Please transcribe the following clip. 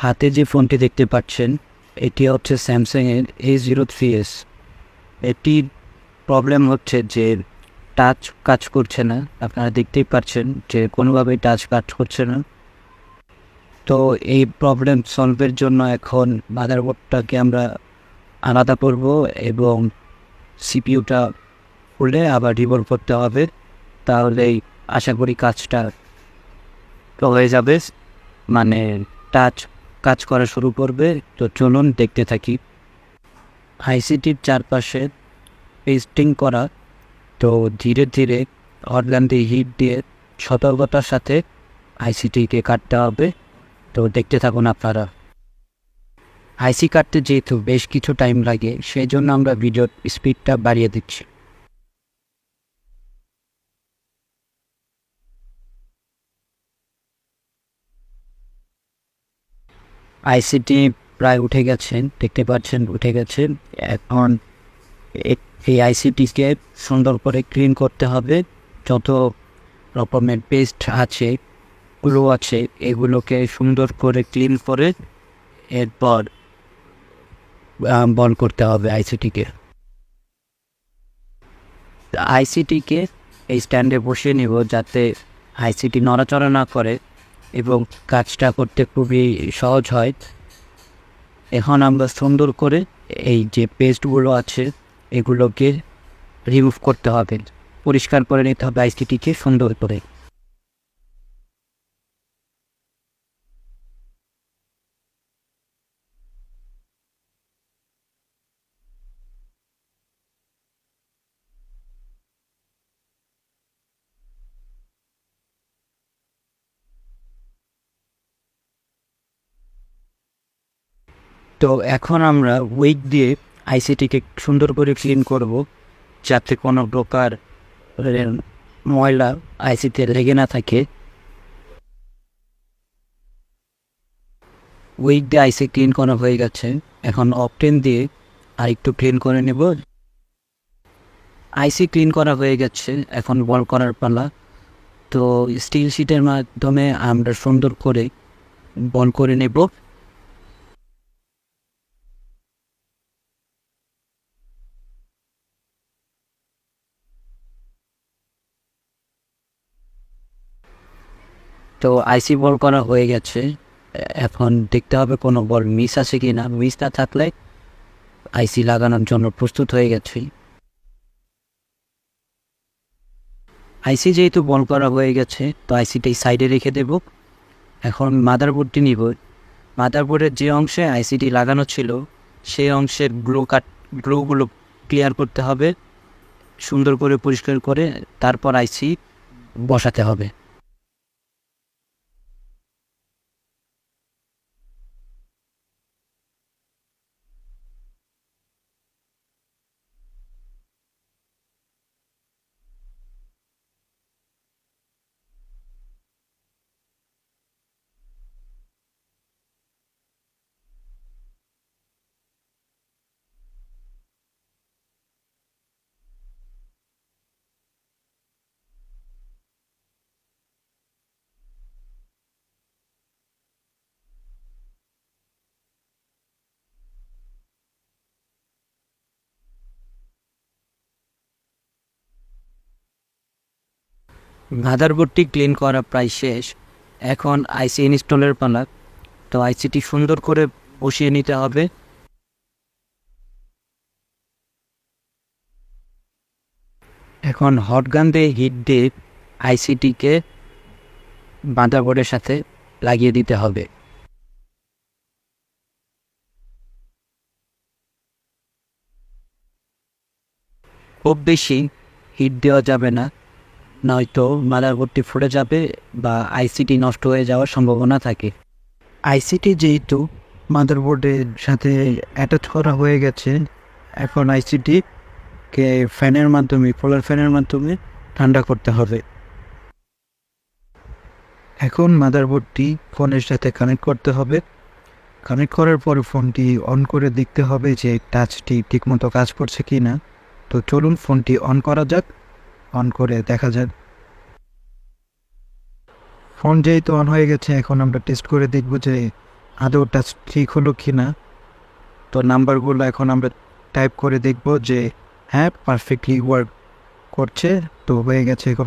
হাতে যে ফোনটি দেখতে পাচ্ছেন এটি হচ্ছে স্যামসাংয়ের A03s। এটির প্রবলেম হচ্ছে যে টাচ কাজ করছে না। আপনারা দেখতেই পাচ্ছেন যে কোনোভাবেই টাচ কাজ করছে না। তো এই প্রবলেম সলভের জন্য এখন মাদারবোর্ডটাকে আমরা আলাদা করব এবং সিপিইউটা খুলে আবার রিবোর্ড করতে হবে, তাহলেই আশা করি কাজটা হয়ে যাবে, মানে টাচ কাজ করা শুরু করবে। তো চলুন দেখতে থাকি। আইসিটির চারপাশে পেস্টিং করা, তো ধীরে ধীরে অর্গান দিয়ে হিট দিয়ে সতর্কতার সাথে আইসিটিকে কাটতে হবে। তো দেখতে থাকুন আপনারা। আইসি কাটতে যেহেতু বেশ কিছু টাইম লাগে, সেই জন্য আমরা ভিডিওর স্পিডটা বাড়িয়ে দিচ্ছি। আইসিটি প্রায় উঠে গেছেন, দেখতে পাচ্ছেন উঠে গেছেন। এখন এই আইসিটিকে সুন্দর করে ক্লিন করতে হবে। যত রকমের পেস্ট আছে, গ্লো আছে, এগুলোকে সুন্দর করে ক্লিন করে এরপর বন্ধ করতে হবে আইসিটিকে। আইসিটিকে এই স্ট্যান্ডে বসিয়ে নেব যাতে আইসিটি নড়াচড়া না করে এবং কাজটা করতে খুবই সহজ হয়। এখন আমরা সুন্দর করে এই যে পেস্টগুলো আছে এগুলোকে রিমুভ করতে হবে, পরিষ্কার করে নিতে হবে আইসিটিকে সুন্দর করে। তো এখন আমরা উইক দিয়ে আইসিটিকে সুন্দর করে ক্লিন করব যাতে কোনো প্রকার ময়লা আইসিতে লেগে না থাকে। উইক দিয়ে আইসি ক্লিন করা হয়ে গেছে, এখন অপটেন দিয়ে আর একটু ক্লিন করে নেব। আইসি ক্লিন করা হয়ে গেছে, এখন বল করার পালা। তো স্টিল শিটের মাধ্যমে আমরা সুন্দর করে বল করে নেব। তো আইসি বল করা হয়ে গেছে, এখন দেখতে হবে কোনো বল মিস আছে কি না। মিস না থাকলে আইসি লাগানোর জন্য প্রস্তুত হয়ে গেছে। আইসি যেহেতু বল করা হয়ে গেছে, তো আইসিটাই সাইডে রেখে দেব। এখন মাদারবোর্ডটি নিব। মাদারবোর্ডের যে অংশে আইসিটি লাগানো ছিল সেই অংশের গ্লোগুলো ক্লিয়ার করতে হবে, সুন্দর করে পরিষ্কার করে তারপর আইসি বসাতে হবে। মাদারবোর্ডটি ক্লিন করা প্রায় শেষ, এখন আইসি ইনস্টলের পালা। তো আইসিটি সুন্দর করে বসিয়ে নিতে হবে। এখন হটগান দিয়ে হিট দিয়ে আইসিটিকে মাদারবোর্ডের সাথে লাগিয়ে দিতে হবে। খুব বেশি হিট দেওয়া যাবে না, নয়তো মাদারবোর্ডটি ফুটে যাবে বা আইসিটি নষ্ট হয়ে যাওয়ার সম্ভাবনা থাকে। আইসিটি যেহেতু মাদারবোর্ডের সাথে অ্যাটাচ করা হয়ে গেছে, এখন আইসিটিকে ফ্যানের মাধ্যমে, পোলার ফ্যানের মাধ্যমে ঠান্ডা করতে হবে। এখন মাদারবোর্ডটি ফোনের সাথে কানেক্ট করতে হবে। কানেক্ট করার পর ফোনটি অন করে দেখতে হবে যে টাচটি ঠিকমতো কাজ করছে কি না। তো চলুন ফোনটি অন করা যাক, অন করে দেখা যাক। ফোন যেহেতু অন হয়ে গেছে, এখন আমরা টেস্ট করে দেখব যে আদৌ টাচ ঠিক হলো কি না। তো নাম্বারগুলো এখন আমরা টাইপ করে দেখব যে হ্যাঁ পারফেক্টলি ওয়ার্ক করছে। তো হয়ে গেছে এখন